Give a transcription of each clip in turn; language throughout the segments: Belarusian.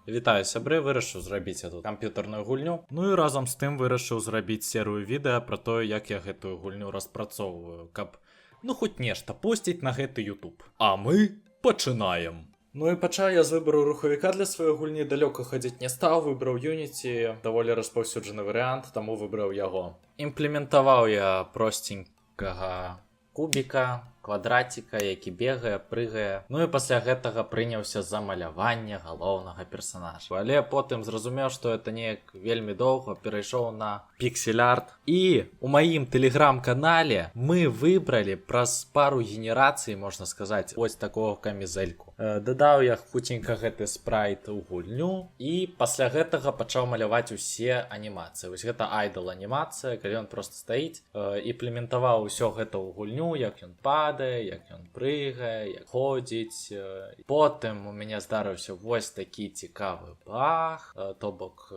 Вітаю, сябры, вырашыў зрабіць тут камп'ютарную гульню. Ну і разам з тым вырашыў зрабіць серыю відэа пра тое, як я гэтую гульню распрацоўваю, каб хоць нешта посціць на гэты YouTube. А мы пачынаем. Ну і пачаў я з выбару рухавіка для сваёй гульні, далёка хадзіць не стаў, выбраў Unity, даволі распаўсюджаны варыянт, таму выбраў яго. Імплементаваў я простенькага кубіка, квадраціка, які бегае, прыгае. Ну і пасля гэтага прыняўся за маляванне галоўнага персанажа. Але потым зразумеў, што это неяк вельмі доўга, перайшоў на піксель-арт. І у маім тэлеграм-канале мы выбралі праз пару генерацый, можна сказаць, ось такого камізэльку. Дадаў я хуценька гэты спрайт у гульню і пасля гэтага пачаў маляваць усе анімацыі. Вось гэта айдол-анімацыя, калі ён проста стаіць, імплементаваў усё гэта ў гульню, як ён падае, як ён прыгае, як ходзіць. Потым у мяне здарыўся вось такі цікавы баг, то бок,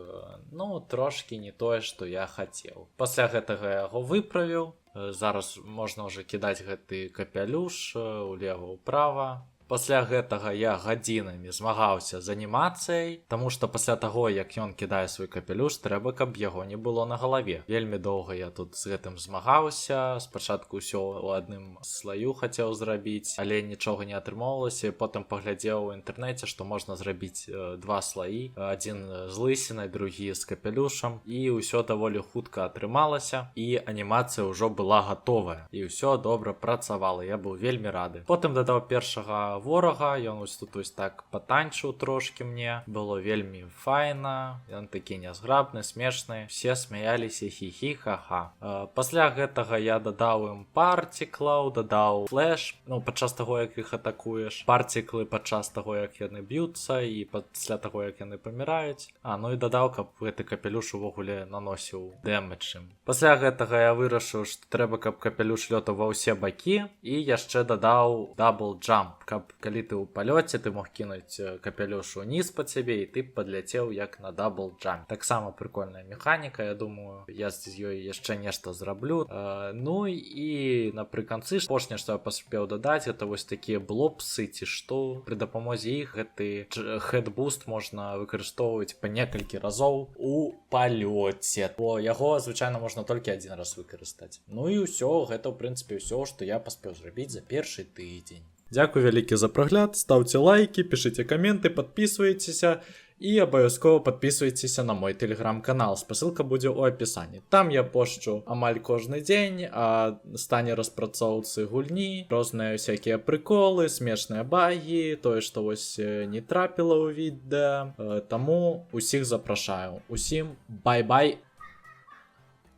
трошкі не тое, што я хацеў. Пасля гэтага яго выправіў. Зараз можна ўжо кідаць гэты капялюш улева-ўправа. Пасля гэтага я гадзінамі змагаўся з анімацыяй, таму што пасля таго, як ён кідае свой капелюш, трэба, каб яго не было на галаве. Вельмі доўга я тут з гэтым змагаўся, спачатку ўсё ў адным слаю хацеў зрабіць, але нічога не атрымоўвалася, потым паглядзеў у інтэрнэце, што можна зрабіць два слаі, адзін з лысінай, другі з капелюшам, і ўсё даволі хутка атрымалася, і анімацыя ўжо была гатовая, і ўсё добра працавала, я быў вельмі рады. Потым дадаў першага ворага, ён ось тут ось так патанчыў трошкі мне, было вельмі файна, ён такі нязграбны, смешны, все смяяліся, хі-хі-ха-ха. Пасля гэтага я дадаў ім партіклаў, дадаў флэш, падчас таго, як іх атакуеш, партіклы падчас таго, як яны б'юцца і пасля таго, як яны паміраюць. І дадаў, каб гэты капелюш увогуле наносіў дэмэдж ім. Пасля гэтага я вырашыў, што трэба, каб капелюш лётаў ва ўсе бакі, і яшчэ дадаў дабл джамп, каб калі ты ў палёце, ты мог кінуць капелюш уніз па цябе і ты падляцеў як на дабл джамп. Таксама прикольная механіка, я думаю, я з ёй яшчэ нешта зраблю. Ну і напрыканцы апошняе, што я паспеў дадаць, это вось такія блопсы ці што. Пры дапамозе іх гэты хэдбуст можна выкарыстоўваць па некалькі разоў у палёце. Бо яго звычайна можна толькі адзін раз выкарыстаць. Ну і ўсё, гэта ў прынцыпе ўсё, што я паспеў зрабіць за першы тыдзень. Дзякуй вялікі за прагляд, стаўце лайкі, пішыце каменты, падпісвайцеся і абавязкова падпісвайцеся на мой тэлеграм-канал. Спасылка будзе ў апісанні. Там я пошчу амаль кожны дзень о стане распрацоўцы гульні, розныя всякія прыколы, смешныя багі, тое, што вось не трапіла ў відэа. Таму усіх запрашаю. Усім бай-бай!